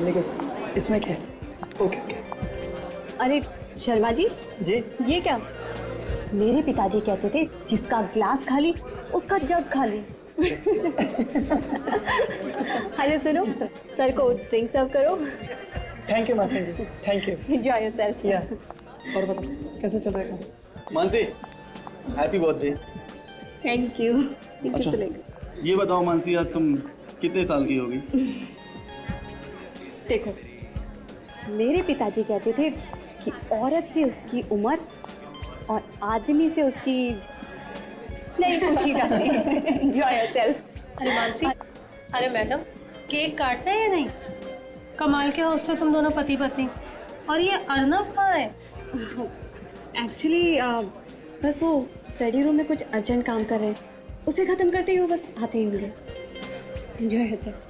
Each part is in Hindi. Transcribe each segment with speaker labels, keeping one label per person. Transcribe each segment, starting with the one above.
Speaker 1: Thank you sir. इसमें क्या है? ओके।
Speaker 2: अरे शर्मा जी,
Speaker 1: जी।
Speaker 2: ये क्या? मेरे पिताजी कहते थे जिसका ग्लास खाली उसका जग खाली। हेलो सुनो, सर को ड्रिंक सर्व करो।
Speaker 1: थैंक यू मासी जी, थैंक यू।
Speaker 2: Enjoy yourself.
Speaker 1: या और बताओ कैसे चल रहा है काम?
Speaker 3: Mansi, happy birthday.
Speaker 2: Thank you.
Speaker 3: अच्छा, ये बताओ मानसी, आज तुम कितने साल की होगी?
Speaker 2: देखो, मेरे पिताजी कहते थे कि औरत से उसकी उम्र और आदमी से उसकी नहीं पूछी जाती। Enjoy yourself.
Speaker 4: अरे मानसी, अरे मैडम, केक काटना है या नहीं? कमाल के होस्ट हो तुम दोनों पति पत्नी। और ये अर्नव कहाँ है?
Speaker 2: एक्चुअली बस वो स्टडी रूम में कुछ अर्जेंट काम कर रहे हैं, उसे खत्म करते ही वो बस आते ही होंगे। Enjoy yourself.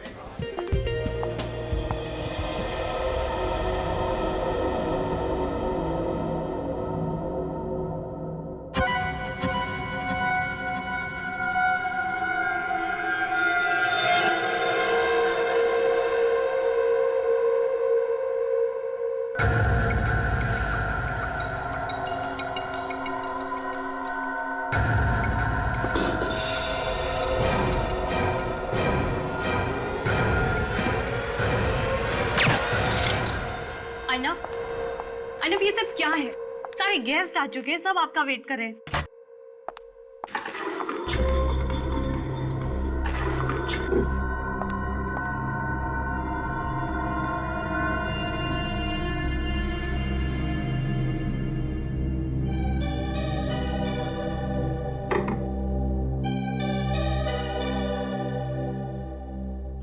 Speaker 2: अर्नव, ये सब क्या है? सारे गेस्ट आ चुके हैं, सब आपका वेट कर रहे हैं।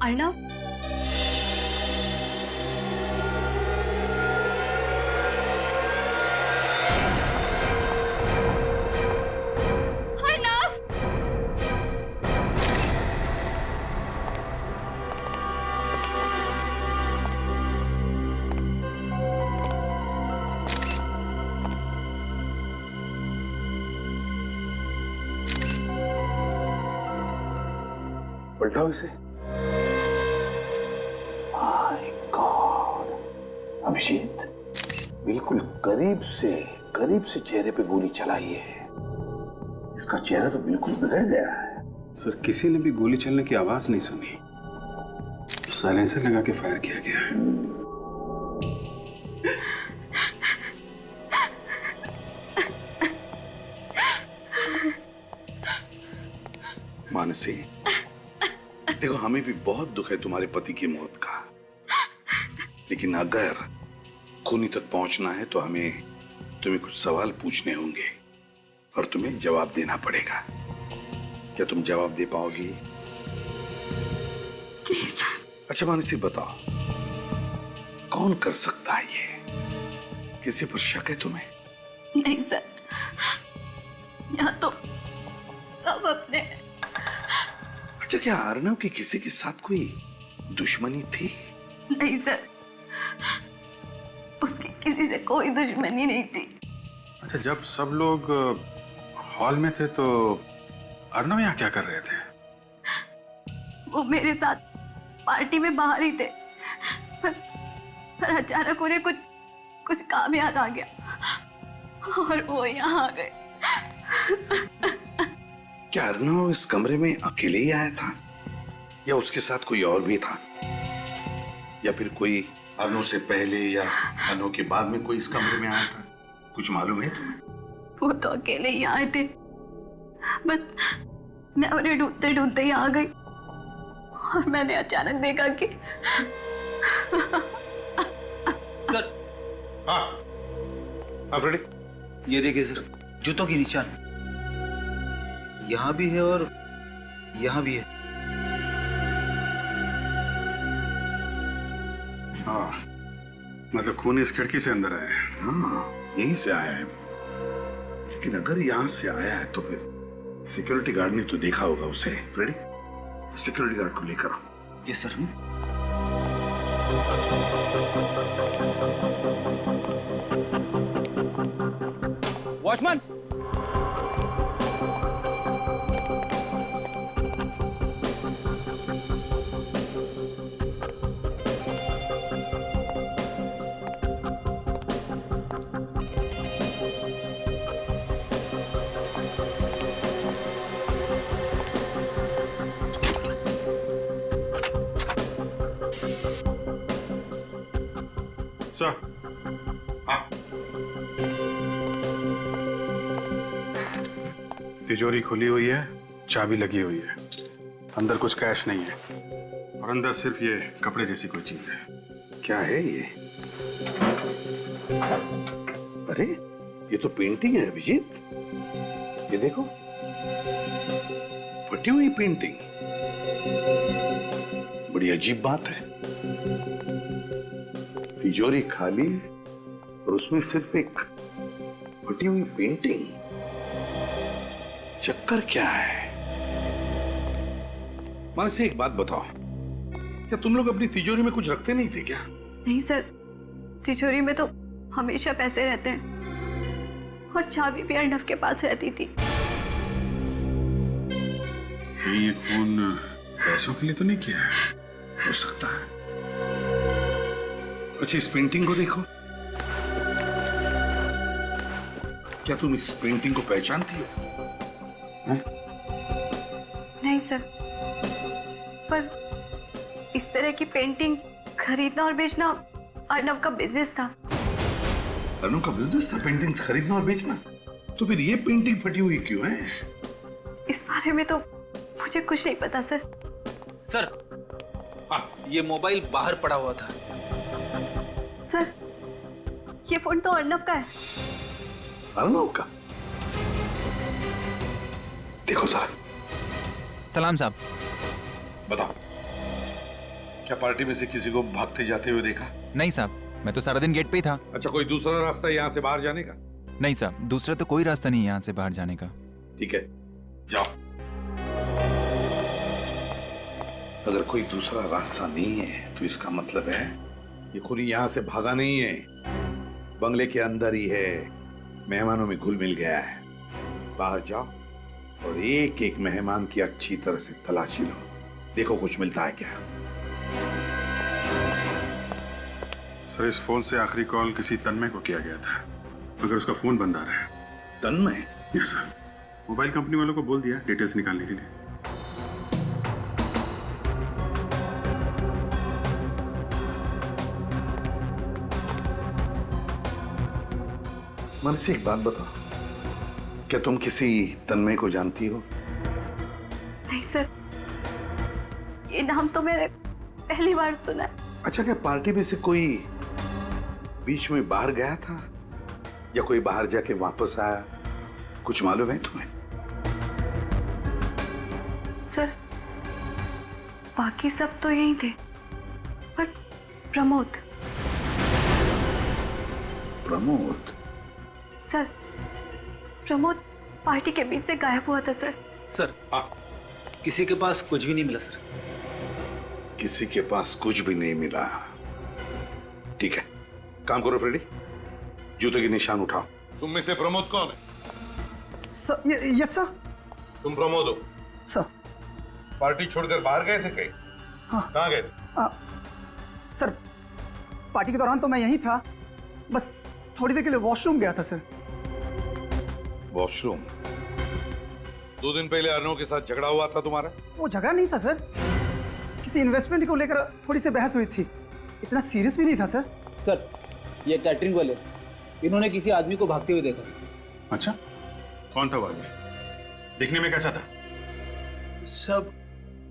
Speaker 2: अर्नव,
Speaker 5: पलटाओ इसे। माय गॉड, अभिषेक बिल्कुल करीब से चेहरे पे गोली चलाई है। इसका चेहरा तो बिल्कुल बिगड़ गया है।
Speaker 6: सर, किसी ने भी गोली चलने की आवाज नहीं सुनी, साइलेंसर लगा के फायर किया गया है।
Speaker 5: मानसी, देखो हमें भी बहुत दुख है तुम्हारे पति की मौत का, लेकिन अगर खूनी तक पहुंचना है तो हमें तुम्हें कुछ सवाल पूछने होंगे और तुम्हें जवाब देना पड़ेगा। क्या तुम जवाब दे पाओगी?
Speaker 2: जी सर।
Speaker 5: अच्छा मानसी, बताओ कौन कर सकता है ये? किसी पर शक है तुम्हें?
Speaker 2: नहीं सर, यहाँ तो सब अपने।
Speaker 5: अच्छा, क्या अर्नव की किसी के साथ कोई दुश्मनी थी?
Speaker 2: नहीं सर, उसकी किसी से कोई दुश्मनी नहीं थी।
Speaker 6: अच्छा, जब सब लोग हॉल में थे तो अर्नव यहाँ क्या कर रहे थे?
Speaker 2: वो मेरे साथ पार्टी में बाहर ही थे, पर अचानक उन्हें कुछ काम याद आ गया और वो यहाँ आ गए।
Speaker 5: क्या अर्नव इस कमरे में अकेले ही आया था या उसके साथ कोई और भी था, या फिर कोई अर्नव से पहले या अर्नव के बाद में कोई इस कमरे में आया था? कुछ मालूम है तुम्हें?
Speaker 2: वो तो अकेले ही आए थे, बस मैं उन्हें ढूंढते ढूंढते ही आ गई और मैंने अचानक देखा कि
Speaker 3: सर।
Speaker 5: हाँ फ्रेडी,
Speaker 3: ये देखिए सर, जूतों की निशान यहाँ भी है और यहाँ भी है।
Speaker 6: हाँ, मतलब खून इस खिड़की से अंदर आया है।
Speaker 5: हाँ यहीं से आया है, लेकिन अगर यहाँ से आया है तो फिर सिक्योरिटी गार्ड ने तो देखा होगा उसे। फ्रेडी, सिक्योरिटी गार्ड को लेकर आओ।
Speaker 3: Yes sir. वॉचमैन,
Speaker 6: सर, हाँ। तिजोरी खुली हुई है, चाबी लगी हुई है, अंदर कुछ कैश नहीं है और अंदर सिर्फ ये कपड़े जैसी कोई चीज है।
Speaker 5: क्या है ये? अरे ये तो पेंटिंग है अभिजीत, ये देखो, फटी हुई पेंटिंग। बड़ी अजीब बात है, तिजोरी खाली और उसमें सिर्फ एक फटी हुई पेंटिंग। चक्कर क्या है? मन से एक बात बताओ, क्या तुम लोग अपनी तिजोरी में कुछ रखते नहीं थे क्या?
Speaker 2: नहीं सर, तिजोरी में तो हमेशा पैसे रहते हैं और चाबी भी अर्नव के पास रहती थी।
Speaker 6: ये खून पैसों के लिए तो नहीं किया है?
Speaker 5: हो सकता है। अच्छा, इस पेंटिंग को देखो, क्या तुम इस पेंटिंग को पहचानती हो?
Speaker 2: नहीं सर, पर इस तरह की पेंटिंग खरीदना और बेचना अर्नव का बिजनेस था।
Speaker 5: अर्नव का बिजनेस था पेंटिंग्स खरीदना और बेचना? तो फिर ये पेंटिंग फटी हुई क्यों है?
Speaker 2: इस बारे में तो मुझे कुछ नहीं पता सर।
Speaker 3: सर, ये मोबाइल बाहर पड़ा हुआ था।
Speaker 2: सर, ये फोन तो अर्नव का है।
Speaker 5: अर्नव का? देखो जरा।
Speaker 7: सलाम साहब।
Speaker 5: बताओ, क्या पार्टी में से किसी को भागते जाते हुए देखा?
Speaker 7: नहीं साहब, मैं तो सारा दिन गेट पे ही था।
Speaker 5: अच्छा, कोई दूसरा रास्ता यहाँ से बाहर जाने का?
Speaker 7: नहीं साहब, दूसरा तो कोई रास्ता नहीं है यहाँ से बाहर जाने का।
Speaker 5: ठीक है, जाओ। अगर कोई दूसरा रास्ता नहीं है तो इसका मतलब है ये खूनी यहाँ से भागा नहीं है, बंगले के अंदर ही है, मेहमानों में घुल मिल गया है। बाहर जाओ और एक एक मेहमान की अच्छी तरह से तलाशी लो, देखो कुछ मिलता है क्या।
Speaker 6: सर, इस फोन से आखिरी कॉल किसी तन्मय को किया गया था, मगर उसका फोन बंद आ रहा है।
Speaker 5: तन्मय?
Speaker 6: यस सर, मोबाइल कंपनी वालों को बोल दिया डिटेल्स निकालने के लिए।
Speaker 5: मन से एक बात बताओ, क्या तुम किसी तन्मय को जानती हो?
Speaker 2: नहीं सर, ये नाम तो मैंने पहली बार सुना है।
Speaker 5: अच्छा, क्या पार्टी में से कोई बीच में बाहर गया था या कोई बाहर जाके वापस आया, कुछ मालूम है तुम्हें?
Speaker 2: सर, बाकी सब तो यही थे, पर प्रमोद।
Speaker 5: प्रमोद?
Speaker 2: सर, प्रमोद पार्टी के बीच से गायब हुआ था सर।
Speaker 3: सर, किसी के पास कुछ भी नहीं मिला सर।
Speaker 5: किसी के पास कुछ भी नहीं मिला? ठीक है, काम करो फ्रेडी, जूते के निशान उठाओ। तुम में से प्रमोद कौन है?
Speaker 1: Sir, yes sir.
Speaker 5: तुम प्रमोद हो?
Speaker 1: सर।
Speaker 5: पार्टी छोड़कर बाहर गए थे कहीं?
Speaker 1: हाँ।
Speaker 5: कहाँ गए थे?
Speaker 1: सर, पार्टी के दौरान तो मैं यहीं था, बस थोड़ी देर के लिए वॉशरूम गया था सर।
Speaker 5: वॉशरूम? 2 दिन पहले अर्नव के साथ झगड़ा हुआ था तुम्हारा?
Speaker 1: वो झगड़ा नहीं था सर, किसी इन्वेस्टमेंट को लेकर थोड़ी सी बहस हुई थी, इतना सीरियस भी नहीं था सर।
Speaker 3: सर, ये कैटरिंग वाले, इन्होंने किसी आदमी को भागते हुए देखा।
Speaker 6: अच्छा, कौन था वो आदमी? दिखने में कैसा था?
Speaker 8: सब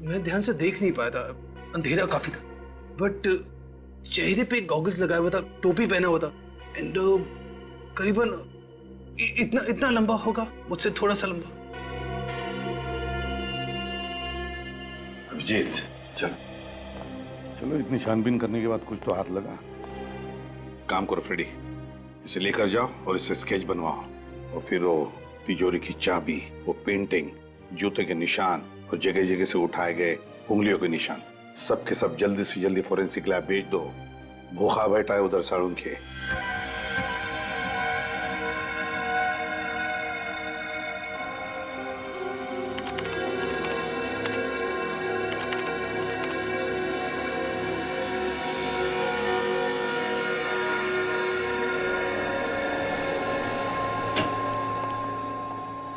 Speaker 8: मैं ध्यान से देख नहीं पाया था, अंधेरा काफी था, बट चेहरे पे गॉगल्स लगाया हुआ था, टोपी पहना हुआ था, एंड करीबन इतना लंबा होगा, मुझसे थोड़ा सा लंबा।
Speaker 5: अभिजीत, चलो चलो, इतनी छानबीन करने के बाद कुछ तो हाथ लगा। काम करो फ्रेडी, इसे लेकर जाओ और इससे स्केच बनवाओ, और फिर वो तिजोरी की चाबी, वो पेंटिंग, जूते के निशान और जगह जगह से उठाए गए उंगलियों के निशान, सब के सब जल्दी से जल्दी फोरेंसिक लैब भेज दो। भूखा बैठा है उधर साड़ून के।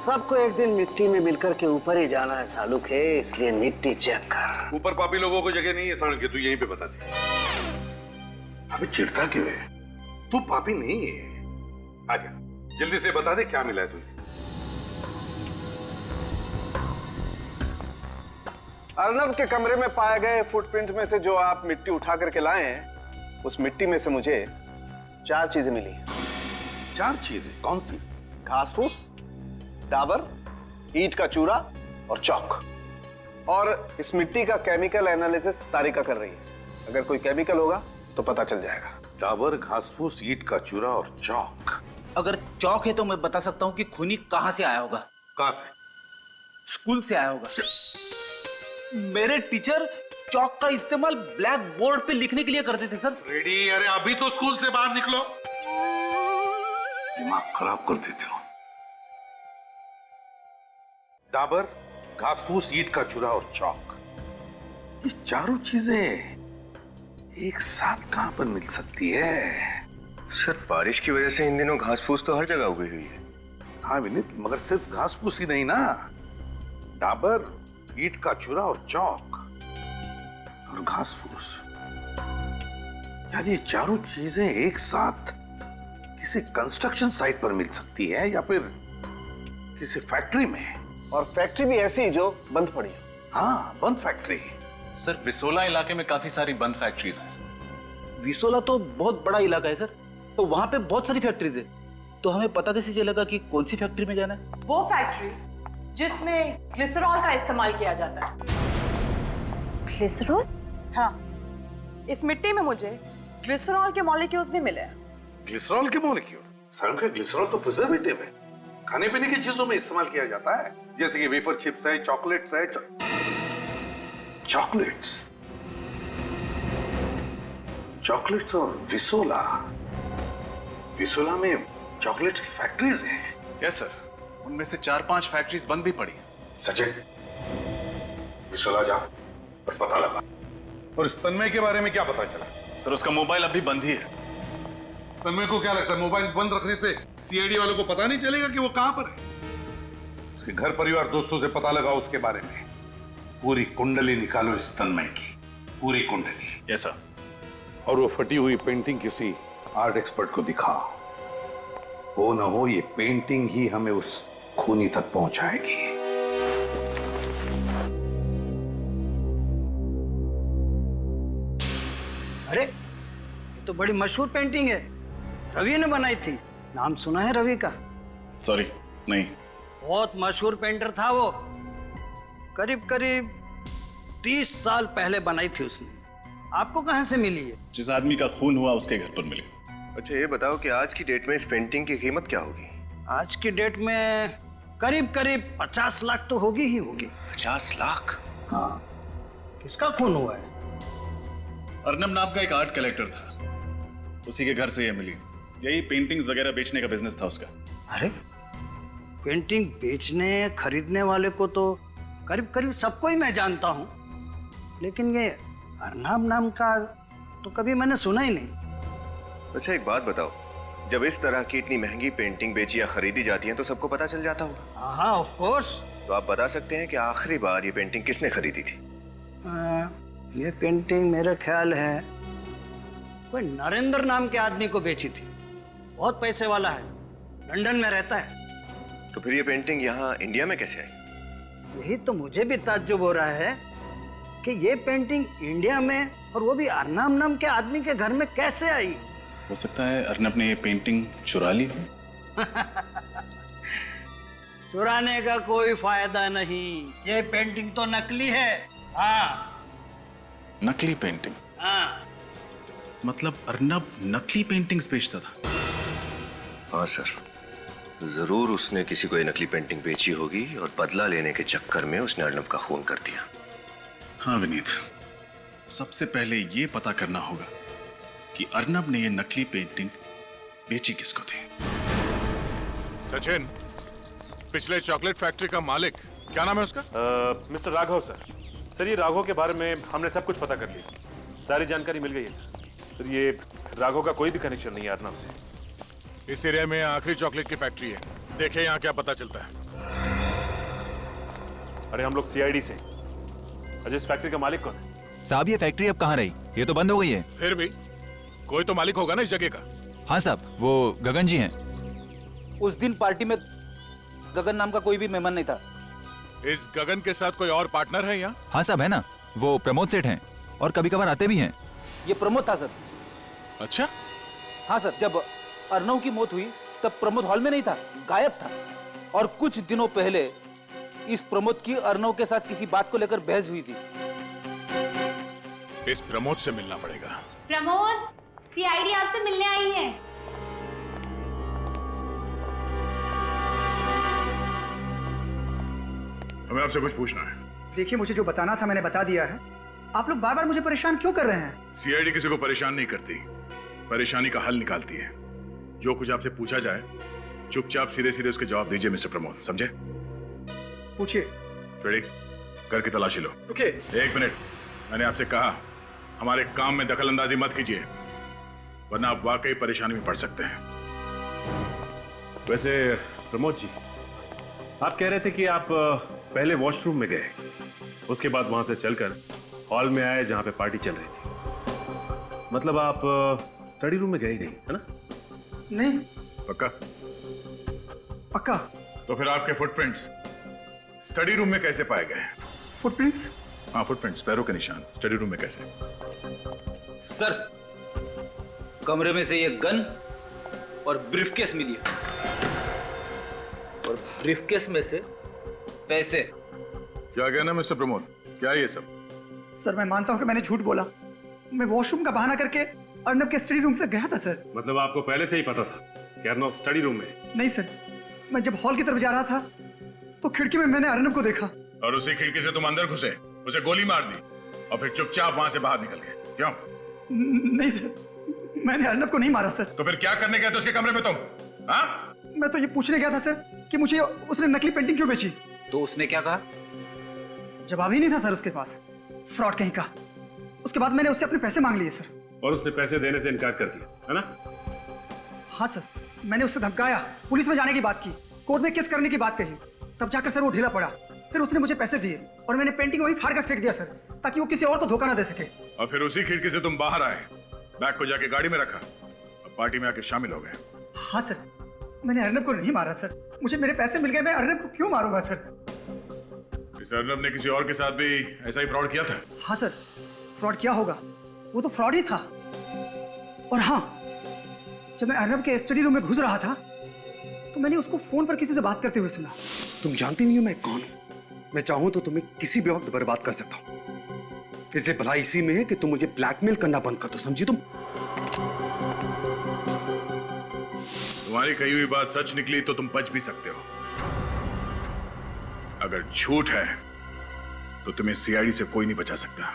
Speaker 9: सबको एक दिन मिट्टी में मिलकर के ऊपर ही जाना है सालू के, इसलिए मिट्टी चेक कर।
Speaker 5: ऊपर पापी लोगों को जगह नहीं है साड़ून के, तू यहीं पे बता दे। अबे चिढ़ता क्यों है? तू पापी नहीं है। आजा जल्दी से बता दे क्या मिला है तुझे।
Speaker 10: अर्नब के कमरे में पाए गए फुटप्रिंट में से जो आप मिट्टी उठा करके लाए हैं, उस मिट्टी में से मुझे 4 चीजें मिली हैं।
Speaker 5: 4 चीजें? कौन सी?
Speaker 10: घास फूस, डाबर, ईंट का चूरा और चौक। और इस मिट्टी का केमिकल एनालिसिस तारिका कर रही है। अगर कोई केमिकल होगा तो पता चल जाएगा।
Speaker 5: डाबर, घास फूस, ईंट का चूरा और चौक।
Speaker 3: अगर चौक है तो मैं बता सकता हूँ कि खूनी कहाँ से आया होगा।
Speaker 5: कहाँ से?
Speaker 3: स्कूल से आया होगा। मेरे टीचर चौक का इस्तेमाल ब्लैक बोर्ड पे लिखने के लिए करते थे सर।
Speaker 5: रेडी? अरे अभी तो स्कूल से बाहर निकलो, दिमाग खराब कर देते हो। डाबर, घास फूस, ईंट का चूरा और चौक, ये चारों चीजें एक साथ कहां पर मिल सकती है?
Speaker 11: सर बारिश की वजह से इन दिनों घास फूस तो हर जगह उगी हुई है।
Speaker 5: हाँ विनीत, मगर सिर्फ घास फूस ही नहीं ना, डाबर, ईंट का चूरा और चौक और घास फूस, यार ये चारों चीजें एक साथ किसी कंस्ट्रक्शन साइट पर मिल सकती है या फिर किसी फैक्ट्री में।
Speaker 10: और फैक्ट्री भी ऐसी जो बंद पड़ी है।
Speaker 5: हाँ, बंद फैक्ट्री।
Speaker 12: सर विसोला इलाके में काफी सारी बंद फैक्ट्रीज हैं।
Speaker 3: विसोला तो बहुत बड़ा इलाका है सर, तो वहां पे बहुत सारी फैक्ट्रीज है, तो हमें पता कैसे चलेगा कि कौन सी फैक्ट्री में जाना है?
Speaker 13: वो फैक्ट्री जिसमें ग्लिसरॉल का इस्तेमाल किया जाता है।
Speaker 2: ग्लिसरॉल?
Speaker 13: हाँ, इस मिट्टी में मुझे ग्लिसरॉल के मॉलिक्यूल्स भी मिले हैं।
Speaker 5: ग्लिसरॉल के मॉलिक्यूल? सर ग्लिसरॉल तो प्रिजर्वेटिव है, खाने पीने की चीजों में इस्तेमाल किया जाता है, जैसे कि वेफर चिप्स है, चॉकलेट्स है। चॉकलेट्स और विसोला। विसोला में चॉकलेट्स की फैक्ट्रीज हैं।
Speaker 12: यस सर, उनमें से 4-5 फैक्ट्रीज बंद भी पड़ी।
Speaker 5: सचिन, विसोला जा और पता लगा। और इस तन्मय के बारे में क्या पता चला?
Speaker 12: सर उसका मोबाइल अभी बंद ही है।
Speaker 5: तन्मय को क्या लगता है मोबाइल बंद रखने से सीआईडी वालों को पता नहीं चलेगा कि वो कहां पर है? उसके घर परिवार दोस्तों से पता लगा उसके बारे में। पूरी कुंडली निकालो इस तन्मय की, पूरी कुंडली।
Speaker 12: Yes sir.
Speaker 5: और वो फटी हुई पेंटिंग किसी आर्ट एक्सपर्ट को दिखा। हो ना हो ये पेंटिंग ही हमें उस खूनी तक पहुंचाएगी।
Speaker 9: अरे ये तो बड़ी मशहूर पेंटिंग है, रवि ने बनाई थी। नाम सुना है रवि का?
Speaker 12: सॉरी, नहीं।
Speaker 9: बहुत मशहूर पेंटर था वो। करीब करीब 30 साल पहले बनाई थी उसने। आपको कहां से मिली है?
Speaker 12: जिस आदमी का खून हुआ उसके घर पर मिली।
Speaker 11: अच्छा ये बताओ कि आज की डेट में इस पेंटिंग की कीमत क्या होगी?
Speaker 9: आज की डेट में करीब करीब 50 लाख तो होगी ही होगी।
Speaker 11: 50 लाख?
Speaker 9: हाँ। किसका खून हुआ है?
Speaker 12: अर्नब नाम का एक आर्ट कलेक्टर था, उसी के घर से ये मिली। यही पेंटिंग्स वगैरह बेचने का बिजनेस था उसका।
Speaker 9: अरे पेंटिंग बेचने खरीदने वाले को तो करीब करीब सबको ही मैं जानता हूँ, लेकिन ये अर्नब नाम का तो कभी मैंने सुना ही नहीं।
Speaker 11: अच्छा एक बात बताओ, जब इस तरह की इतनी महंगी पेंटिंग बेची या खरीदी जाती है तो सबको पता चल जाता होगा?
Speaker 9: हाँ ऑफ कोर्स।
Speaker 11: तो आप बता सकते हैं कि आखिरी बार ये पेंटिंग किसने खरीदी थी?
Speaker 9: ये पेंटिंग मेरे ख्याल है कोई नरेंद्र नाम के आदमी को बेची थी। बहुत पैसे वाला है, लंदन में रहता है।
Speaker 11: तो फिर ये पेंटिंग यहाँ इंडिया में कैसे आई?
Speaker 9: यही तो मुझे भी ताज्जुब हो रहा है कि ये पेंटिंग इंडिया में, और वो भी अर्नब नाम के आदमी के घर में कैसे आई?
Speaker 12: हो सकता है अर्नब ने ये पेंटिंग चुरा ली हो।
Speaker 9: चुराने का कोई फायदा नहीं, ये पेंटिंग तो नकली है। हाँ
Speaker 12: नकली पेंटिंग?
Speaker 9: हाँ।
Speaker 12: मतलब अर्नब नकली पेंटिंग्स बेचता था?
Speaker 11: हाँ सर, जरूर उसने किसी को ये नकली पेंटिंग बेची होगी और बदला लेने के चक्कर में उसने अर्नब का खून कर दिया।
Speaker 12: हाँ विनीत, सबसे पहले ये पता करना होगा कि अर्नब ने ये नकली पेंटिंग बेची किसको थी।
Speaker 14: सचिन, पिछले चॉकलेट फैक्ट्री का मालिक क्या नाम है उसका?
Speaker 6: Mister Raghav sir. सर ये राघव के बारे में हमने सब कुछ पता कर लिया, सारी जानकारी मिल गई है सर। सर ये राघव का कोई भी कनेक्शन नहीं है अर्नब से।
Speaker 14: इस एरिया में आखिरी चॉकलेट की फैक्ट्री है, देखे यहाँ क्या पता चलता है।
Speaker 6: अरे हम लोग सीआईडी से। अजय इस फैक्ट्री का मालिक कौन है?
Speaker 7: साहब ये फैक्ट्री अब कहाँ रही? ये तो बंद हो गई है।
Speaker 14: फिर भी कोई तो मालिक होगा ना इस जगह का।
Speaker 7: हाँ साहब, वो गगन जी हैं।
Speaker 3: उस दिन पार्टी में गगन नाम का कोई भी मेहमान नहीं था।
Speaker 14: इस गगन के साथ कोई और पार्टनर है यहाँ?
Speaker 7: हाँ साहब, है ना, वो प्रमोद सेठ हैं और कभी कभार आते भी हैं।
Speaker 3: ये प्रमोद था सर।
Speaker 14: अच्छा?
Speaker 3: हाँ सर, जब अर्नव की मौत हुई तब प्रमोद हॉल में नहीं था, गायब था। और कुछ दिनों पहले इस प्रमोद की अर्नव के साथ किसी बात को लेकर बहस हुई थी।
Speaker 14: इस प्रमोद से मिलना पड़ेगा।
Speaker 15: प्रमोद, सीआईडी आपसे मिलने आई है।
Speaker 12: हमें आपसे कुछ पूछना है।
Speaker 1: देखिए, मुझे जो बताना था मैंने बता दिया है। आप लोग बार बार मुझे परेशान क्यों कर रहे हैं?
Speaker 12: सीआईडी किसी को परेशान नहीं करती, परेशानी का हल निकालती है। जो कुछ आपसे पूछा जाए चुपचाप सीधे सीधे उसके जवाब दीजिए मिस्टर प्रमोद, समझे?
Speaker 1: पूछिए।
Speaker 12: फ्रेडी, घर की तलाशी लो।
Speaker 1: ओके।
Speaker 12: 1 मिनट, मैंने आपसे कहा हमारे काम में दखल अंदाजी मत कीजिए, वरना आप वाकई परेशानी में पड़ सकते हैं।
Speaker 6: वैसे प्रमोद जी, आप कह रहे थे कि आप पहले वॉशरूम में गए, उसके बाद वहां से चलकर हॉल में आए जहां पे पार्टी चल रही थी। मतलब आप स्टडी रूम में गए ही नहीं, है ना?
Speaker 1: नहीं।
Speaker 12: पक्का?
Speaker 1: पक्का।
Speaker 12: तो फिर आपके फुटप्रिंट्स स्टडी रूम में कैसे पाए गए?
Speaker 1: फुटप्रिंट्स?
Speaker 12: हाँ, फुटप्रिंट्स, पैरों के निशान स्टडी रूम में कैसे?
Speaker 3: सर, कमरे में से ये गन और ब्रीफकेस मिली है, और ब्रीफकेस में से पैसे।
Speaker 12: क्या कहना मिस्टर प्रमोद, क्या है ये सब?
Speaker 1: सर, मैं मानता हूं कि मैंने झूठ बोला। मैं वॉशरूम का बहाना करके अर्नब के स्टडी रूम तक गया था सर।
Speaker 6: मतलब आपको पहले से ही पता था कि अर्नव स्टडी रूम में?
Speaker 1: नहीं सर, मैं जब हॉल की तरफ जा रहा था तो खिड़की में मैंने अर्नब को देखा।
Speaker 12: और उसी खिड़की से तुम अंदर घुसे, उसे गोली मार दी और फिर चुपचाप वहां से बाहर निकल गए, क्यों?
Speaker 1: नहीं सर, मैंने अर्नब को नहीं मारा सर।
Speaker 12: तो फिर क्या करने गए थे उसके कमरे में तुम? हाँ?
Speaker 1: मैं तो ये पूछने गया था सर कि मुझे उसने नकली पेंटिंग क्यों बेची।
Speaker 3: तो उसने क्या कहा?
Speaker 1: जवाब ही नहीं था सर उसके पास, फ्रॉड कहीं का। उसके बाद मैंने उससे अपने पैसे मांग लिए सर।
Speaker 6: और उसने पैसे देने से इनकार कर दिया, है ना?
Speaker 1: हाँ सर, मैंने उससे धमकाया, पुलिस में जाने की बात की, कोर्ट में केस करने की बात कही। तब जाकर सर वो ढीला पड़ा। फिर उसने मुझे पैसे दिए और मैंने पेंटिंग वहीं फाड़ कर फेंक दिया सर, ताकि वो किसी और को धोखा ना दे सके।
Speaker 12: और फिर उसी खिड़की से तुम बाहर आए, बैग को जाके गाड़ी में रखा और पार्टी में आके शामिल हो गए।
Speaker 1: हाँ सर, मैंने अर्नब को नहीं मारा सर। मुझे मेरे पैसे मिल गए, मैं अर्नब को क्यों मारूंगा सर?
Speaker 12: इस अर्नब ने किसी और के साथ भी ऐसा ही फ्रॉड किया था?
Speaker 1: हाँ सर, फ्रॉड किया होगा, वो तो फ्रॉड ही था। और हाँ, जब मैं अर्नब के स्टडी रूम में घुस रहा था तो मैंने उसको फोन पर किसी से बात करते हुए सुना।
Speaker 16: तुम जानती नहीं हो मैं कौन हूं। मैं चाहूं तो तुम्हें किसी भी वक्त बर्बाद कर सकता हूं। इससे भलाई इसी में है कि तुम मुझे ब्लैकमेल करना बंद कर दो, समझी तुम?
Speaker 12: तुम्हारी कही हुई बात सच निकली तो तुम बच भी सकते हो, अगर झूठ है तो तुम्हें सीआईडी से कोई नहीं बचा सकता।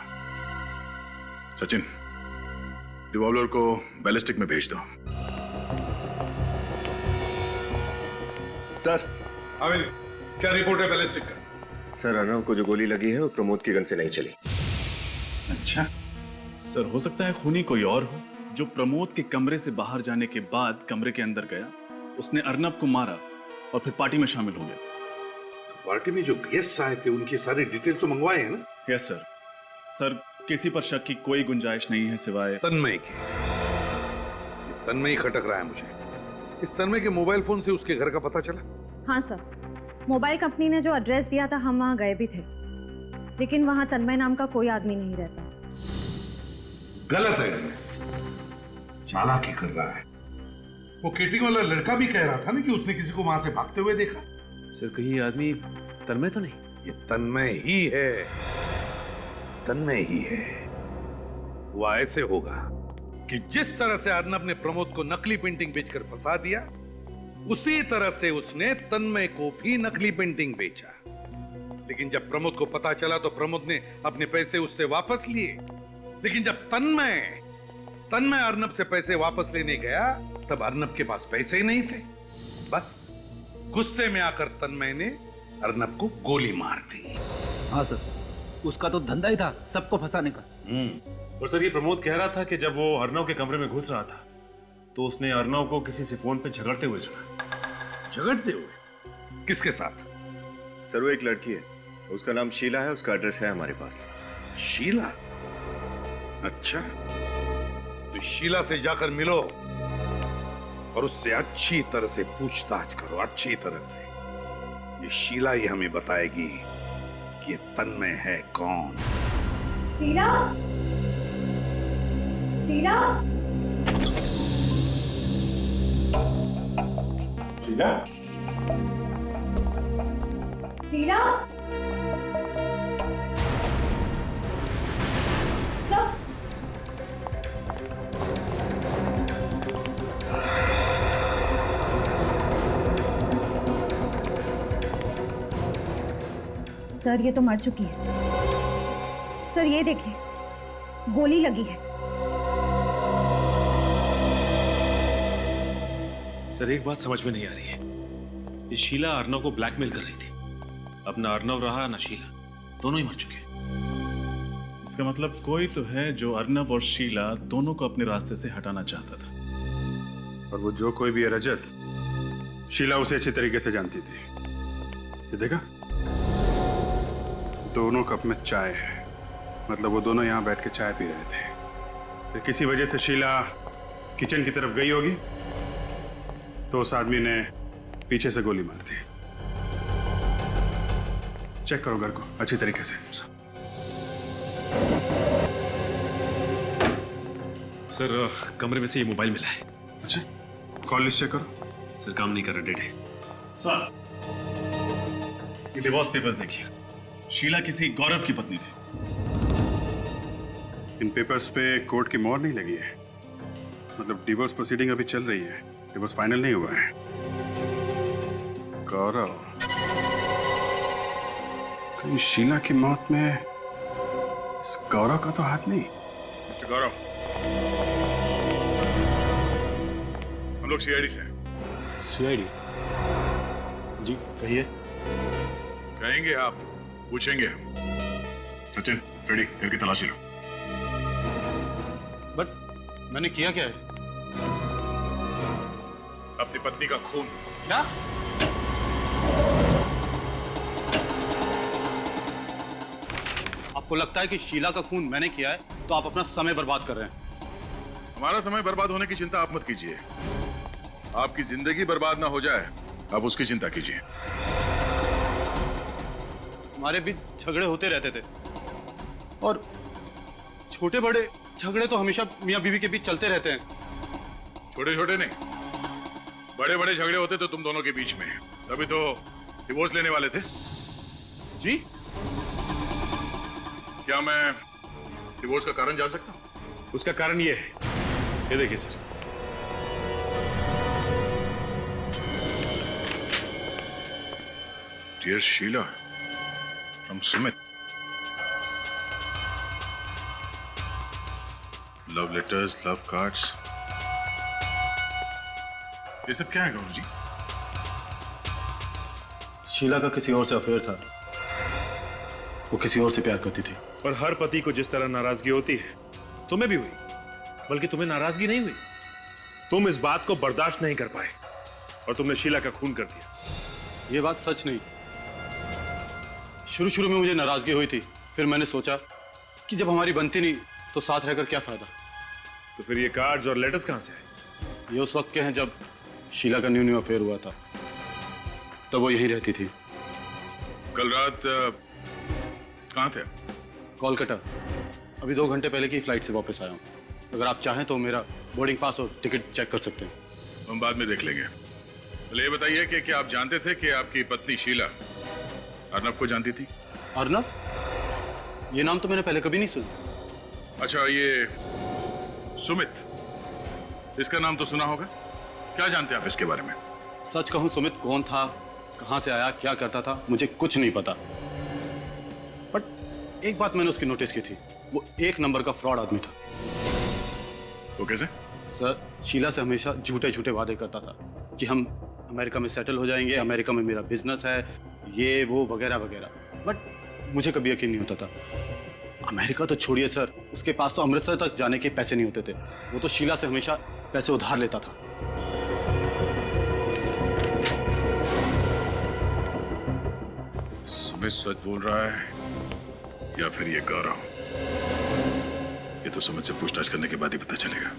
Speaker 12: सचिन, रिवॉल्वर को बैलिस्टिक में भेज दो।
Speaker 11: सर।
Speaker 12: आमिर, क्या रिपोर्ट है बैलिस्टिक का?
Speaker 11: सर, अर्नव को जो गोली लगी है वो प्रमोद की गन से नहीं चली।
Speaker 12: अच्छा। सर, हो सकता है खूनी कोई और हो, जो प्रमोद के कमरे से बाहर जाने के बाद कमरे के अंदर गया, उसने अर्नब को मारा और फिर पार्टी में शामिल हो गया।
Speaker 5: तो पार्टी में जो गेस्ट आए थे उनकी सारी डिटेल्स तो मंगवाए हैं ना?
Speaker 12: Yes sir. सर, किसी पर शक की कोई गुंजाइश नहीं है सिवाय
Speaker 5: तन्मय के। तन्मय ही खटक रहा है मुझे। इस तन्मय के मोबाइल फोन से उसके घर का पता चला?
Speaker 2: हाँ सर, मोबाइल कंपनी ने जो एड्रेस दिया था हम वहाँ गए भी थे, लेकिन वहाँ तन्मय नाम का कोई आदमी नहीं रहता।
Speaker 5: गलत है, चालाकी कर रहा है। वो केटरिंग वाला लड़का भी कह रहा था ना कि उसने किसी को वहां से भागते हुए देखा।
Speaker 6: सर, कहीं आदमी तन्मय तो नहीं?
Speaker 5: ये तन्मय ही है, तन्मय ही है। वो ऐसे होगा कि जिस तरह से अर्नब ने प्रमोद को नकली पेंटिंग बेचकर फंसा दिया, उसी तरह से उसने तन्मय को भी नकली पेंटिंग बेचा। लेकिन जब प्रमोद को पता चला तो प्रमोद ने अपने पैसे उससे वापस लिए। लेकिन जब तन्मय अर्नब से पैसे वापस लेने गया तब अर्नब के पास पैसे ही नहीं थे। बस गुस्से में आकर तन्मय ने अर्नब को गोली मार दी।
Speaker 3: हाँ सर, उसका तो धंधा ही था सबको फंसाने का।
Speaker 6: और सर, ये प्रमोद कह रहा था कि जब वो अर्नव के कमरे में घुस रहा था तो उसने अर्नव को किसी से फोन पे झगड़ते हुए सुना।
Speaker 5: झगड़ते हुए? किसके साथ?
Speaker 11: सर, वो एक लड़की है, उसका नाम शीला है, उसका एड्रेस है हमारे पास।
Speaker 5: शीला? अच्छा, तो शीला से जाकर मिलो और उससे अच्छी तरह से पूछताछ करो, अच्छी तरह से। ये शीला ही हमें बताएगी कि ये तन्मय है कौन।
Speaker 15: शीला, शीला,
Speaker 14: शीला,
Speaker 15: शीला, सर,
Speaker 2: सर ये तो मर चुकी है। सर ये देखिए, गोली लगी है।
Speaker 6: सर एक बात समझ में नहीं आ रही है, ये शीला अर्नव को ब्लैकमेल कर रही थी। अब ना अर्नव रहा ना शीला, दोनों ही मर चुके हैं।
Speaker 12: इसका मतलब कोई तो है जो अर्नव और शीला दोनों को अपने रास्ते से हटाना चाहता था।
Speaker 14: और वो जो कोई भी है रजत, शीला उसे अच्छी तरीके से जानती थी। ये देखा, दोनों कप में चाय है, मतलब वो दोनों यहाँ बैठ के चाय पी रहे थे। फिर किसी वजह से शीला किचन की तरफ गई होगी, तो उस आदमी ने पीछे से गोली मार दी। चेक करो घर को अच्छी तरीके से।
Speaker 6: सर कमरे में से ये मोबाइल मिला है।
Speaker 14: अच्छा, कॉल लिस्ट चेक करो।
Speaker 6: सर काम नहीं कर रहा, डेड है। सर ये डिवोर्स पेपर्स देखिए, शीला किसी गौरव की पत्नी थी।
Speaker 14: इन पेपर्स पे कोर्ट की मोहर नहीं लगी है, मतलब डिवोर्स प्रोसीडिंग अभी चल रही है, डिवोर्स फाइनल नहीं हुआ है। गौरव, कहीं शीला की मौत में इस गौरव का तो हाथ नहीं? मिस्टर गौरव, हम लोग सीआईडी से हैं।
Speaker 12: सीआईडी? जी कहिए।
Speaker 14: कहेंगे आप, पूछेंगे हम। सचिन, रेडी, घर की तलाशी लो।
Speaker 12: बट मैंने किया क्या है?
Speaker 14: अपनी पत्नी का खून।
Speaker 12: क्या?
Speaker 17: आपको लगता है कि शीला का खून मैंने किया है, तो आप अपना समय बर्बाद कर रहे हैं।
Speaker 14: हमारा समय बर्बाद होने की चिंता आप मत कीजिए। आपकी जिंदगी बर्बाद ना हो जाए, आप उसकी चिंता कीजिए।
Speaker 17: हमारे बीच झगड़े होते रहते थे, और छोटे बड़े झगड़े तो हमेशा मियां बीवी के बीच चलते रहते हैं।
Speaker 14: छोटे छोटे नहीं, बड़े बड़े झगड़े होते तो तुम दोनों के बीच में, तभी तो डिवोर्स लेने वाले थे।
Speaker 17: जी?
Speaker 14: क्या मैं डिवोर्स का कारण जान सकता हूँ?
Speaker 6: उसका कारण ये है, ये देखिए sir.
Speaker 14: Dear Sheela, from Sumit. Love letters, love cards. ये सब क्या है गौरव जी?
Speaker 17: शीला का किसी और से अफेयर था, वो किसी और से प्यार करती थी।
Speaker 6: और हर पति को जिस तरह नाराजगी होती है, तुम्हें भी हुई, बल्कि तुम्हें नाराजगी नहीं हुई, तुम इस बात को बर्दाश्त नहीं कर पाए और तुमने शीला का खून कर दिया।
Speaker 17: ये बात सच नहीं। शुरू में मुझे नाराजगी हुई थी, फिर मैंने सोचा कि जब हमारी बनती नहीं तो साथ रहकर क्या फायदा।
Speaker 6: तो फिर ये कार्ड्स और लेटर्स कहां से आए?
Speaker 17: ये उस वक्त के हैं जब शीला का न्यू अफेयर हुआ था, तब वो यहीं रहती थी।
Speaker 14: कल रात कहाँ थे?
Speaker 17: कोलकाता। अभी 2 घंटे पहले की फ्लाइट से वापस आया हूँ। अगर आप चाहें तो मेरा बोर्डिंग पास और टिकट चेक कर सकते हैं।
Speaker 14: हम बाद में देख लेंगे। पहले ये बताइए कि क्या आप जानते थे कि आपकी पत्नी शीला अर्नव को जानती थी?
Speaker 17: अर्नव? ये नाम तो मैंने पहले कभी नहीं सुना।
Speaker 14: अच्छा, ये सुमित, इसका नाम तो सुना होगा। क्या जानते हैं आप इसके बारे में?
Speaker 17: सच कहूं, सुमित कौन था, कहां से आया, क्या करता था, मुझे कुछ नहीं पता। बट एक बात मैंने उसकी नोटिस की थी, वो 1 नंबर का फ्रॉड आदमी था।
Speaker 14: वो कैसे?
Speaker 17: सर, शीला से हमेशा झूठे झूठे वादे करता था कि हम अमेरिका में सेटल हो जाएंगे, अमेरिका में मेरा बिजनेस है, ये वो वगैरह वगैरह। बट मुझे कभी यकीन नहीं होता था। अमेरिका तो छोड़िए सर, उसके पास तो अमृतसर तक जाने के पैसे नहीं होते थे। वो तो शीला से हमेशा पैसे उधार लेता था।
Speaker 14: सुमित सच बोल रहा है या फिर ये गौरव? ये तो सुमित से पूछताछ करने के बाद ही पता चलेगा।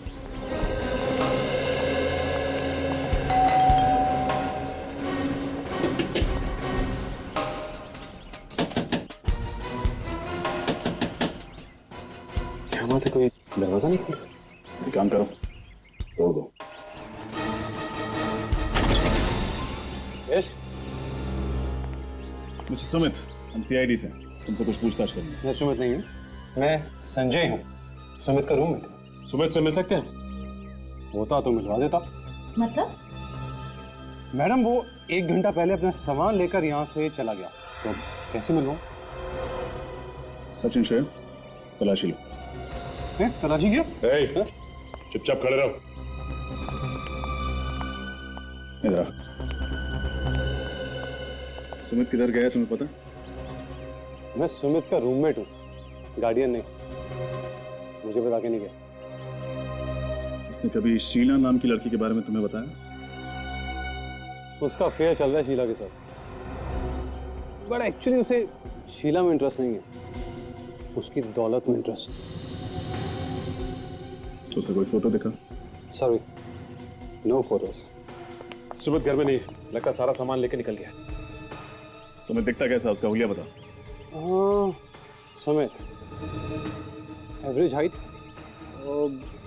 Speaker 12: वहां से कोई दरवाजा नहीं खुला? एक काम करो, तोड़ दो।
Speaker 17: यश,
Speaker 12: मिस्टर सुमित, हम सीआईडी से, तुमसे कुछ पूछताछ करनी है।
Speaker 17: मैं सुमित नहीं हूँ, मैं संजय हूँ, सुमित का रूममेट।
Speaker 12: सुमित से मिल सकते हैं?
Speaker 17: होता तो मिलवा देता।
Speaker 15: मतलब?
Speaker 17: मैडम वो 1 घंटा पहले अपना सामान लेकर यहाँ से चला गया, तो कैसे मिलूँ?
Speaker 12: सचिन शेर, तलाशी लो।
Speaker 17: हैं? तलाशी क्यों?
Speaker 14: चुपचाप खड़े रहो।
Speaker 12: इधर आओ। सुमित किधर गया तुम्हें पता?
Speaker 17: मैं सुमित का रूममेट हूँ, गार्डियन नहीं। मुझे बता के नहीं गया।
Speaker 12: उसने कभी शीला नाम की लड़की के बारे में तुम्हें बताया?
Speaker 17: उसका अफेयर चल रहा है शीला के साथ, बट एक्चुअली उसे शीला में इंटरेस्ट नहीं है, उसकी दौलत में इंटरेस्ट।
Speaker 12: तो उसका कोई फोटो दिखा?
Speaker 17: Sorry, no photos.
Speaker 14: सुमित घर में नहीं, लगता सारा सामान लेके निकल गया।
Speaker 12: सुमित दिखता कैसा, उसका हुलिया बता।
Speaker 17: सुमित एवरेज हाइट,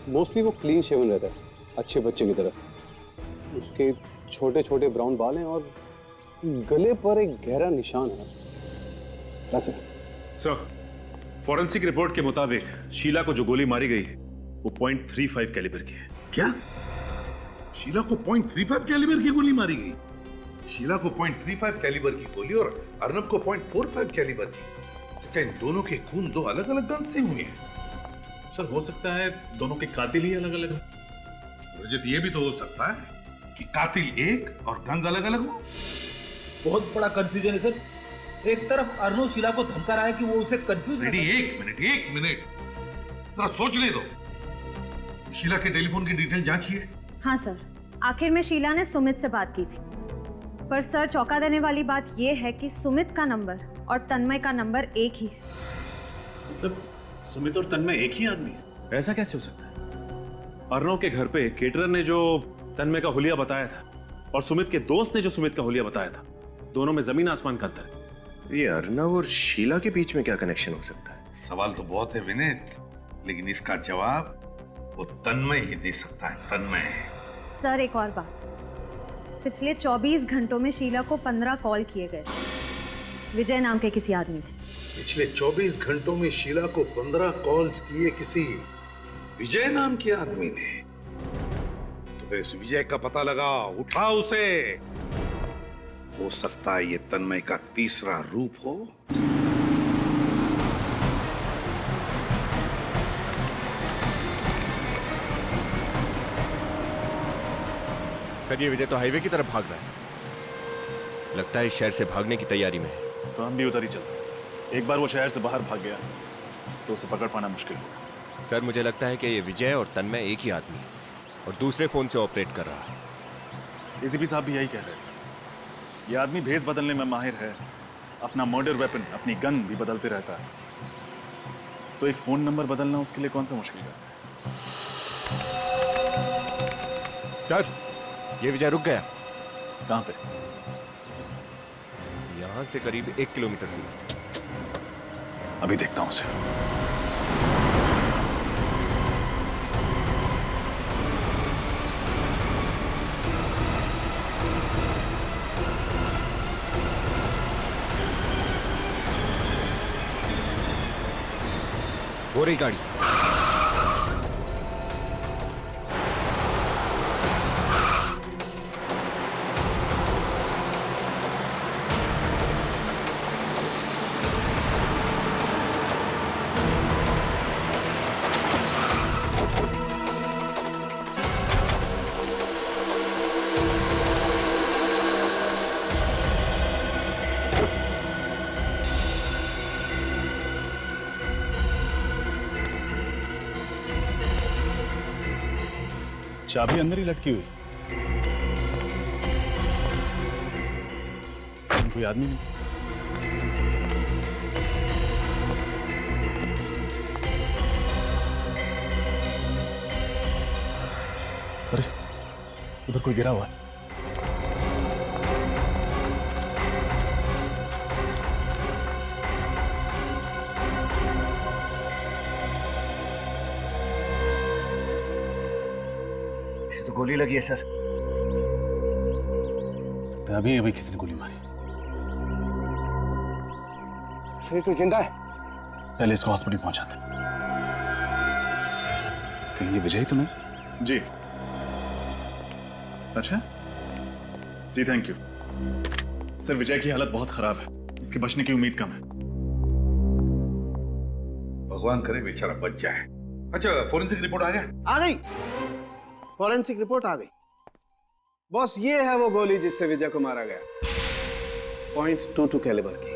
Speaker 17: मोस्टली वो क्लीन शेवन रहता है, अच्छे बच्चे की तरह। उसके छोटे छोटे ब्राउन बाल हैं और गले पर एक गहरा निशान है। ऐसे
Speaker 6: सर, फॉरेंसिक रिपोर्ट के मुताबिक शीला को जो गोली मारी गई वो .35 कैलिबर की है।
Speaker 5: क्या? शीला को .35 कैलिबर की गोली मारी गई? शीला को .35 कैलिबर की गोली और अर्नब को .45 कैलिबर की, तो क्या इन दोनों के खून दो अलग अलग गन से हुए हैं?
Speaker 12: सर हो सकता है दोनों के कातिल ही अलग अलग हो।
Speaker 5: रजत, ये भी तो हो सकता है कि कातिल एक और गन्स अलग अलग हो।
Speaker 3: बहुत बड़ा कंफ्यूजन है सर। एक तरफ अर्नव शीला को धमका रहा है कि वो उसे कंफ्यूज
Speaker 5: रेडी, एक मिनट जरा सोच ले दो। शीला के टेलीफोन की डिटेल जांचिए।
Speaker 15: हाँ सर, आखिर में शीला ने सुमित से बात की थी, पर सर चौंका देने वाली बात यह है कि सुमित का नंबर और तन्मय का नंबर एक ही है।
Speaker 12: मतलब सुमित और तन्मय एक ही आदमी है?
Speaker 6: ऐसा कैसे हो सकता है? अर्नव के घर पे केटरर ने जो तन्मय का हुलिया बताया था और सुमित के दोस्त ने जो सुमित का हुलिया बताया था, दोनों में जमीन आसमान का अंतर है।
Speaker 11: ये अर्नव और शीला के बीच में क्या कनेक्शन हो सकता है?
Speaker 5: सवाल तो बहुत है विनीत, लेकिन इसका जवाब वो तन्मय ही दे सकता है। तन्मय।
Speaker 15: सर एक और बात, पिछले 24 घंटों में शीला को 15 कॉल किए गए, विजय नाम के किसी आदमी ने।
Speaker 5: पिछले 24 घंटों में शीला को 15 कॉल्स किए किसी विजय नाम के आदमी ने। तो फिर इस विजय का पता लगा, उठा उसे। हो सकता है ये तन्मय का तीसरा रूप हो।
Speaker 11: सर ये विजय तो हाईवे की तरफ भाग रहा है, लगता है इस शहर से भागने की तैयारी में है।
Speaker 12: तो हम भी उधर ही चलते हैं। एक बार वो शहर से बाहर भाग गया तो उसे पकड़ पाना मुश्किल होगा।
Speaker 11: सर मुझे लगता है कि ये विजय और तन्मय एक ही आदमी है और दूसरे फोन से ऑपरेट कर रहा है।
Speaker 12: एसीपी साहब भी यही कह रहे थे। ये आदमी भेस बदलने में माहिर है, अपना मर्डर वेपन, अपनी गन भी बदलते रहता है, तो एक फोन नंबर बदलना उसके लिए कौन सा मुश्किल है?
Speaker 11: सर ये विजय रुक गया।
Speaker 12: कहां पे?
Speaker 11: यहां से करीब 1 किलोमीटर दूर।
Speaker 12: अभी देखता हूं उसे।
Speaker 11: हो रही गाड़ी।
Speaker 12: चाबी अंदर ही लटकी हुई, कोई आदमी नहीं। अरे उधर कोई गिरा हुआ है।
Speaker 11: गोली लगी है सर।
Speaker 12: तो अभी अभी किसी ने गोली मारी।
Speaker 16: सर तो जिंदा है।
Speaker 12: पहले इसको हॉस्पिटल पहुंचाते। कहीं ये विजय तो नहीं? जी। अच्छा जी, थैंक यू सर। विजय की हालत बहुत खराब है, उसके बचने की उम्मीद कम है।
Speaker 5: भगवान करे बेचारा बच जाए। अच्छा, फोरेंसिक रिपोर्ट आ गया?
Speaker 10: आ गई, फॉरेंसिक रिपोर्ट आ गई। बॉस, ये है वो गोली जिससे विजय को मारा गया। .22 कैलिबर की।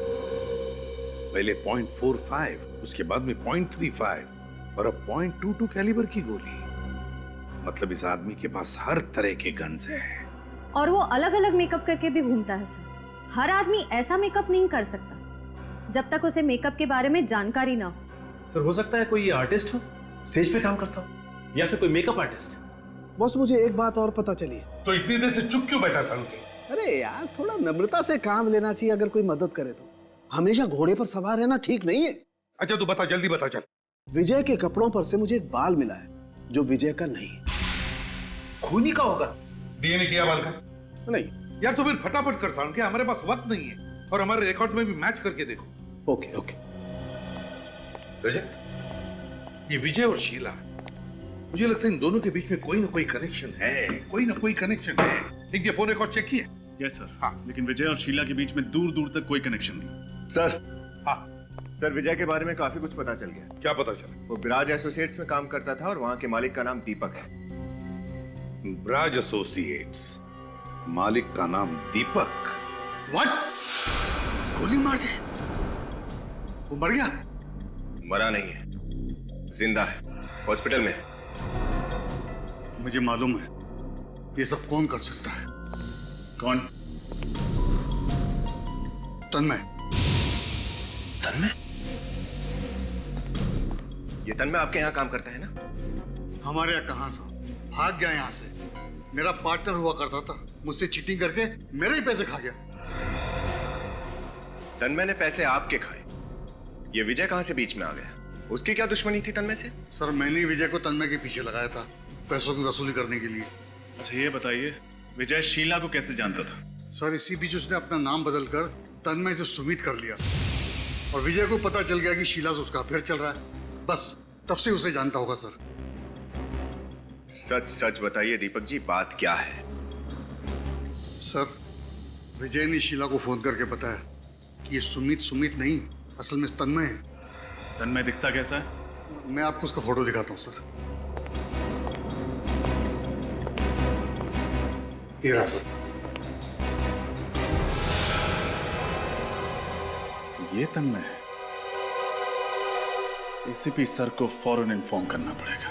Speaker 5: पहले .45, उसके बाद में .35 और अब .22 कैलिबर की गोली। मतलब इस आदमी के पास हर तरह के गन्स हैं।
Speaker 15: और वो अलग अलग मेकअप करके भी घूमता है सर। हर आदमी ऐसा मेकअप नहीं कर सकता जब तक उसे मेकअप के बारे में जानकारी ना हो।
Speaker 6: सर हो सकता है कोई आर्टिस्ट हो, स्टेज पे काम करता हो, या फिर कोई मेकअप आर्टिस्ट।
Speaker 10: बॉस, मुझे एक बात और पता चली है।
Speaker 5: तो इतनी देर से चुप क्यों बैठा सालू के?
Speaker 10: अरे यार, थोड़ा नम्रता से काम लेना चाहिए अगर कोई मदद करे तो। हमेशा घोड़े पर सवार रहना ठीक नहीं है।
Speaker 5: अच्छा तू बता, जल्दी बता चल।
Speaker 10: विजय के कपड़ों पर से मुझे एक बाल मिला है जो विजय का नहीं है।
Speaker 5: खूनी का होगा? डीएनए किया बाल का?
Speaker 10: नहीं
Speaker 5: यार, तो फिर फटाफट कर सालू के, हमारे पास वक्त नहीं है। और हमारे रिकॉर्ड में भी मैच करके देखो।
Speaker 10: Okay okay.
Speaker 5: रजत, ये विजय और शीला, मुझे लगता है इन दोनों के बीच में कोई ना कोई कनेक्शन है। कोई ना कोई कनेक्शन है। इनके फोन रिकॉर्ड चेक किए?
Speaker 12: Yes sir. हाँ, लेकिन विजय और शीला के बीच में दूर दूर तक कोई कनेक्शन नहीं।
Speaker 11: सर।
Speaker 5: हाँ
Speaker 11: सर, विजय के बारे में काफी कुछ पता चल गया।
Speaker 5: क्या पता चला?
Speaker 11: वो ब्राज एसोसिएट्स में काम करता था और वहां के मालिक का नाम दीपक है।
Speaker 5: ब्राज एसोसिएट्स, मालिक का नाम दीपक।
Speaker 18: व्हाट? गोली मार दी? वो मर गया?
Speaker 11: मरा नहीं है, जिंदा है, हॉस्पिटल में है।
Speaker 18: मुझे मालूम है ये सब कौन कर सकता है।
Speaker 12: कौन?
Speaker 18: तन्मय।
Speaker 11: तन्मय? ये तन्मय आपके यहाँ काम करता है ना?
Speaker 18: हमारे यहाँ कहां सा, भाग गया यहाँ से। मेरा पार्टनर हुआ करता था, मुझसे चीटिंग करके मेरे ही पैसे खा गया।
Speaker 11: तन्मय ने पैसे आपके खाए, ये विजय कहां से बीच में आ गया? उसकी क्या दुश्मनी थी तन्मय से?
Speaker 18: सर, मैंने ही विजय को तन्मय के पीछे लगाया था, पैसों की वसूली करने के लिए।
Speaker 12: अच्छा ये बताइए, विजय शीला को कैसे जानता था?
Speaker 18: सर, इसी बीच उसने अपना नाम बदलकर तन्मय से सुमित कर लिया और विजय को पता चल गया कि शीला से उसका अफेयर चल रहा है। बस तब से उसे जानता होगा। सर
Speaker 11: सच सच बताइए दीपक जी, बात क्या है?
Speaker 18: सर, विजय ने शीला को फोन करके बताया कि ये सुमित नहीं, असल में तन्मय है।
Speaker 12: तन्मय दिखता कैसा है?
Speaker 18: मैं आपको उसका फोटो दिखाता हूँ सर। ये रहा सर।
Speaker 12: ये तन्मय है। एसीपी सर को फौरन इन्फॉर्म करना पड़ेगा।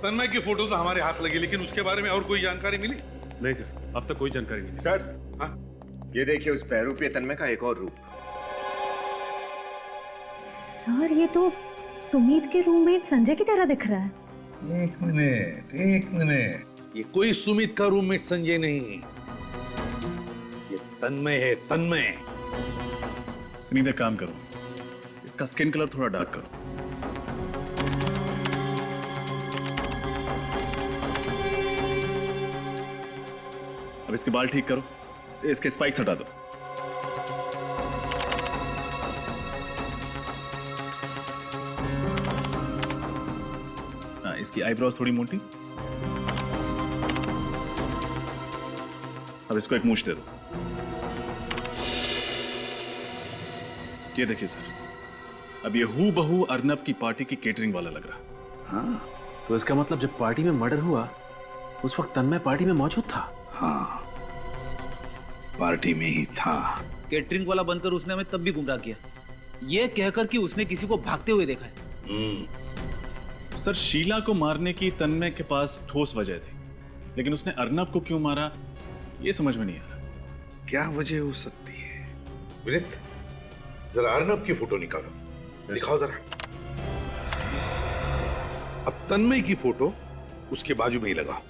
Speaker 5: तन्मय की फोटो तो हमारे हाथ लगी, लेकिन उसके बारे में और कोई जानकारी मिली?
Speaker 6: नहीं सर, अब तक कोई जानकारी नहीं।
Speaker 11: सर, हाँ, ये देखिए उस बहरूपीय तन्मय का एक और रूप।
Speaker 15: सर, ये तो सुमित के रूममेट संजय की तरह दिख रहा है।
Speaker 5: एक मिनट, ये कोई सुमित का रूममेट संजय नहीं, ये तन्मय है, तन्मय।
Speaker 12: एक काम करो, इसका स्किन कलर थोड़ा डार्क करो। अब इसके बाल ठीक करो, इसके स्पाइक्स हटा दो। हाँ, इसकी आईब्रोज थोड़ी मोटी। अब इसको एक मूंछ दे दो। ये देखिए सर, अब ये हूबहू अर्नब की पार्टी की केटरिंग वाला लग रहा।
Speaker 6: हाँ, तो इसका मतलब जब पार्टी में मर्डर हुआ उस वक्त तन्मय पार्टी में मौजूद था।
Speaker 5: हाँ, पार्टी में ही था।
Speaker 3: केटरिंग वाला बनकर उसने हमें तब भी गुमराह किया, ये कहकर कि उसने किसी को भागते हुए देखा है।
Speaker 12: सर, शीला को मारने की तन्मय के पास ठोस वजह थी, लेकिन उसने अर्नब को क्यों मारा ये समझ में नहीं आ रहा।
Speaker 5: क्या वजह हो सकती है? विनीत, जरा अर्नब की फोटो निकालो, दिखाओ जरा। अब तन्मय की फोटो उसके बाजू में ही लगाओ।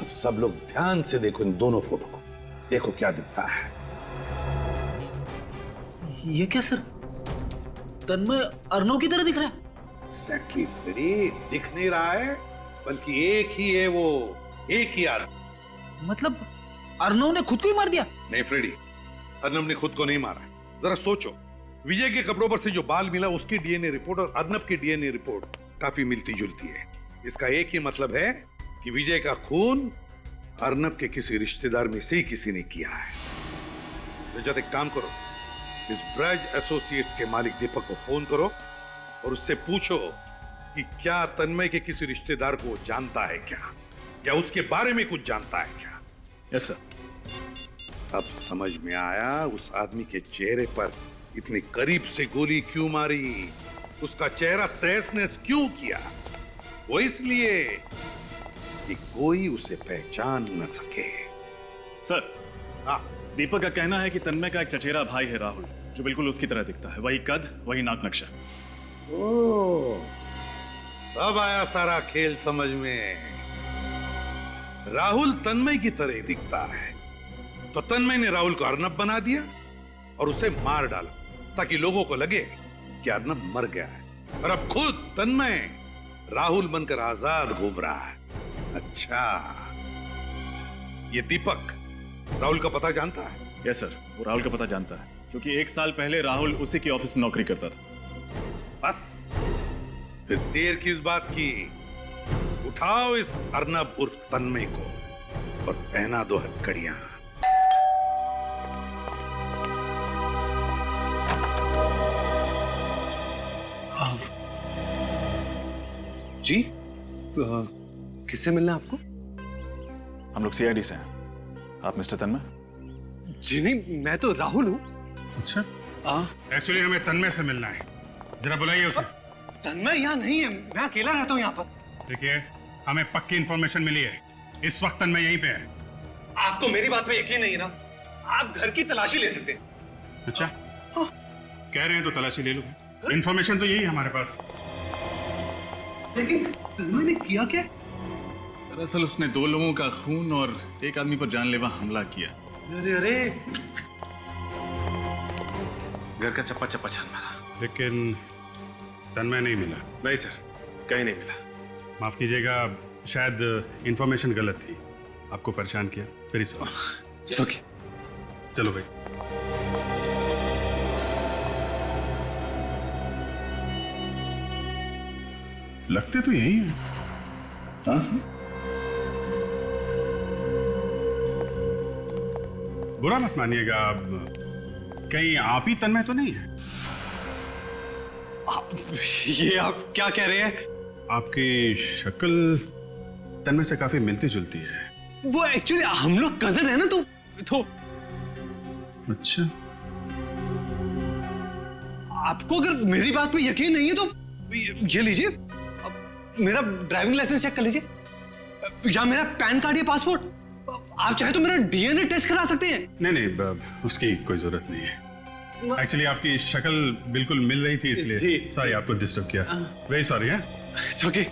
Speaker 5: अब सब लोग ध्यान से देखो इन दोनों फोटो को, देखो क्या दिखता है।
Speaker 3: ये क्या सर, तन्मय अर्नब की तरह दिख रहा है?
Speaker 5: एग्जैक्टली फ्रेडी, दिख नहीं रहा है, बल्कि एक ही है वो, एक ही आदमी।
Speaker 3: मतलब अर्नव ने खुद को ही मार दिया?
Speaker 5: नहीं फ्रेडी, अर्नब ने खुद को नहीं मारा। जरा सोचो, विजय के कपड़ों पर से जो बाल मिला उसकी डीएनए रिपोर्ट और अर्नब की डीएनए रिपोर्ट काफी मिलती जुलती है। इसका एक ही मतलब है कि विजय का खून अर्नब के किसी रिश्तेदार में से ही किसी ने किया है। रजत, एक काम करो, इस ब्रज एसोसिएट्स के मालिक दीपक को फोन करो और उससे पूछो कि क्या तन्मय के किसी रिश्तेदार को जानता है क्या, या उसके बारे में कुछ जानता है क्या।
Speaker 12: Yes sir.
Speaker 5: अब समझ में आया उस आदमी के चेहरे पर इतने करीब से गोली क्यों मारी, उसका चेहरा तहस-नहस क्यों किया। वो इसलिए कि कोई उसे पहचान न सके।
Speaker 12: सर, दीपक का कहना है कि तन्मय का एक चचेरा भाई है राहुल, जो बिल्कुल उसकी तरह दिखता है, वही कद, वही नाक नक्शा।
Speaker 5: ओह, अब आया सारा खेल समझ में। राहुल तन्मय की तरह दिखता है, तो तन्मय ने राहुल को अर्नब बना दिया और उसे मार डाला ताकि लोगों को लगे कि अर्नब मर गया है, और अब खुद तन्मय राहुल बनकर आजाद घूम रहा है। अच्छा, ये दीपक राहुल का पता जानता है?
Speaker 12: यस सर, वो राहुल का पता जानता है, क्योंकि 1 साल पहले राहुल उसी के ऑफिस में नौकरी करता था।
Speaker 5: बस फिर देर किस बात की, उठाओ इस अर्नब उर्फ तन्मय को और पहना दो हथकड़ियां।
Speaker 16: जी, किससे मिलना है आपको?
Speaker 12: हम लोग सीआईडी से हैं। आप मिस्टर तन्मय?
Speaker 16: जी नहीं, मैं तो राहुल हूँ।
Speaker 14: अच्छा, एक्चुअली हमें तन्मय से मिलना है, जरा बुलाइए उसे।
Speaker 16: तन्मय यहाँ नहीं है, मैं अकेला रहता हूँ यहाँ पर।
Speaker 14: देखिए, हमें पक्की इंफॉर्मेशन मिली है, इस वक्त तन्मय यहीं पे है।
Speaker 16: आपको मेरी बात पे यकीन नहीं है ना? आप घर की तलाशी ले सकते हैं।
Speaker 14: अच्छा, कह रहे हैं तो तलाशी ले लो। इंफॉर्मेशन तो यही है हमारे पास।
Speaker 16: लेकिन तन्मय ने किया क्या?
Speaker 12: दरअसल उसने 2 लोगों का खून और एक आदमी पर जानलेवा हमला किया।
Speaker 16: अरे अरे,
Speaker 12: घर का चप्पा चप्पा छान मारा।
Speaker 14: लेकिन तन्मय नहीं मिला।
Speaker 12: नहीं सर, कहीं नहीं मिला।
Speaker 14: माफ कीजिएगा, शायद इंफॉर्मेशन गलत थी, आपको परेशान किया, फिर इस
Speaker 16: ओके,
Speaker 14: चलो भाई। लगते तो यही है। हाँ सर, बुरा मत मानिएगा, कहीं आप ही तन्मय तो नहीं है?
Speaker 16: ये आप क्या कह रहे हैं?
Speaker 14: आपकी शक्ल तन्मय से काफी मिलती जुलती है।
Speaker 16: वो एक्चुअली हम लोग कजन है ना, तो
Speaker 14: अच्छा,
Speaker 16: आपको अगर मेरी बात पे यकीन नहीं है तो ये लीजिए, मेरा ड्राइविंग लाइसेंस चेक कर लीजिए, या मेरा पैन कार्ड या पासपोर्ट। आप चाहे तो मेरा डीएनए टेस्ट करा सकते हैं।
Speaker 14: नहीं, उसकी कोई जरूरत नहीं है। एक्चुअली आपकी शक्ल बिल्कुल मिल रही थी, इसलिए सॉरी आपको डिस्टर्ब किया। Very sorry. है
Speaker 16: इट्स ओके।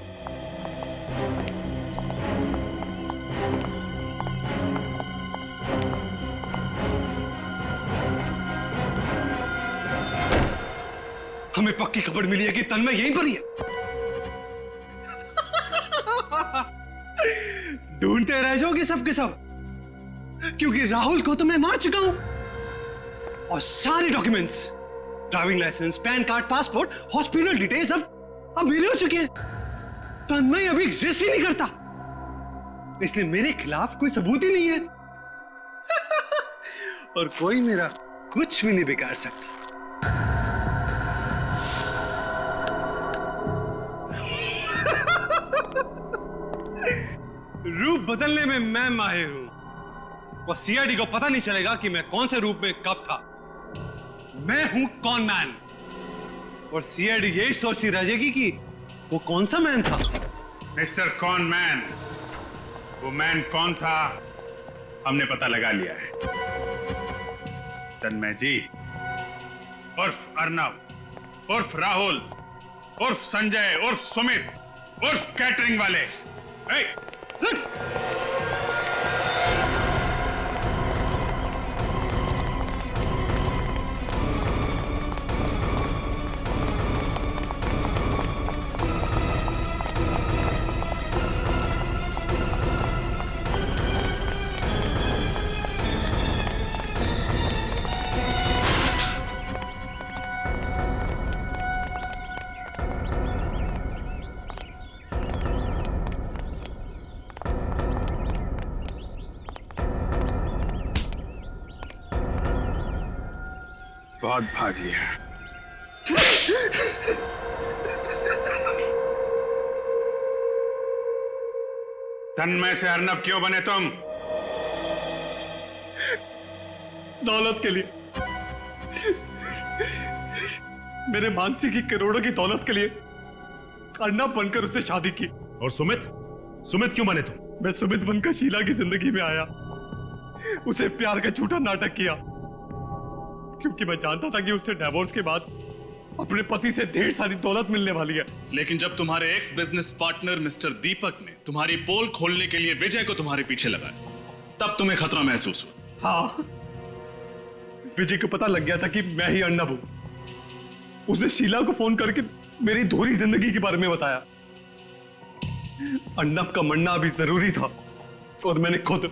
Speaker 16: हमें पक्की खबर मिली है कि तन्मय यहीं पर ही है। ढूंढते रह जाओगे सब के सब, क्योंकि राहुल को तो मैं मार चुका हूं, और सारे documents, driving license, PAN card, passport, hospital details अब मेरे हो चुके हैं। तन्मय अभी एग्जिस्ट ही नहीं करता, इसलिए मेरे खिलाफ कोई सबूत ही नहीं है। और कोई मेरा कुछ भी नहीं बिगाड़ सकता। रूप बदलने में मैं माहिर हूं, और सीआईडी को पता नहीं चलेगा कि मैं कौन से रूप में कब था। मैं हूं कॉन मैन, और सीआईडी यही सोचती रह जाएगी कि वो कौन सा मैन था।
Speaker 14: मिस्टर कॉन मैन, वो मैन कौन था हमने पता लगा लिया है। तन्मय जी उर्फ अर्नब उर्फ राहुल उर्फ संजय उर्फ सुमित उर्फ कैटरिंग वाले। बहुत भाग लिया। तन्मय से अर्नब क्यों बने तुम?
Speaker 12: दौलत के लिए। मेरे मानसी की करोड़ों की दौलत के लिए अर्नब बनकर उससे शादी की।
Speaker 6: और सुमित? सुमित क्यों बने तुम?
Speaker 12: मैं सुमित बनकर शीला की जिंदगी में आया, उसे प्यार का झूठा नाटक किया, क्योंकि मैं जानता था कि उससे डिवोर्स के बाद अपने पति से ढेर सारी दौलत मिलने वाली है।
Speaker 6: लेकिन जब तुम्हारे एक्स बिजनेस पार्टनर मिस्टर दीपक ने तुम्हारी पोल खोलने के लिए विजय को तुम्हारे पीछे लगाया, तब तुम्हें खतरा महसूस हुआ।
Speaker 12: हाँ, विजय को पता लग गया था कि मैं ही अर्नब हूं। उसने शीला को फोन करके मेरी धूरी जिंदगी के बारे में बताया। अर्नब का मरना अभी जरूरी था और मैंने खुद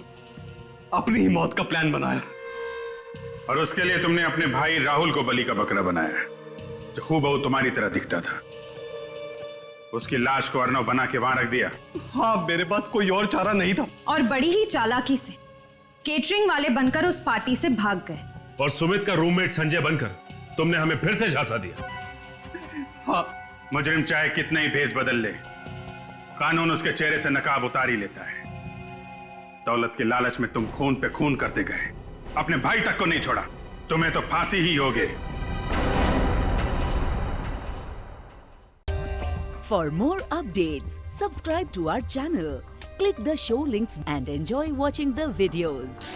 Speaker 12: अपनी ही मौत का प्लान बनाया।
Speaker 14: और उसके लिए तुमने अपने भाई राहुल को बलि का बकरा बनाया, जो हूबहू तुम्हारी तरह दिखता था। उसकी लाश को अर्नब बना के वहां रख दिया।
Speaker 12: हाँ, मेरे पास कोई और चारा नहीं था।
Speaker 15: और बड़ी ही चालाकी से केटरिंग वाले बनकर उस पार्टी से भाग गए।
Speaker 6: और सुमित का रूममेट संजय बनकर तुमने हमें फिर से झांसा दिया।
Speaker 14: हाँ, मुजरिम चाहे कितने ही भेष बदल ले, कानून उसके चेहरे से नकाब उतार ही लेता है। दौलत के लालच में तुम खून पे खून करते गए, अपने भाई तक को नहीं छोड़ा। तुम्हें तो फांसी ही होगी।
Speaker 19: For more updates, subscribe to our channel, click the show links and enjoy watching the videos.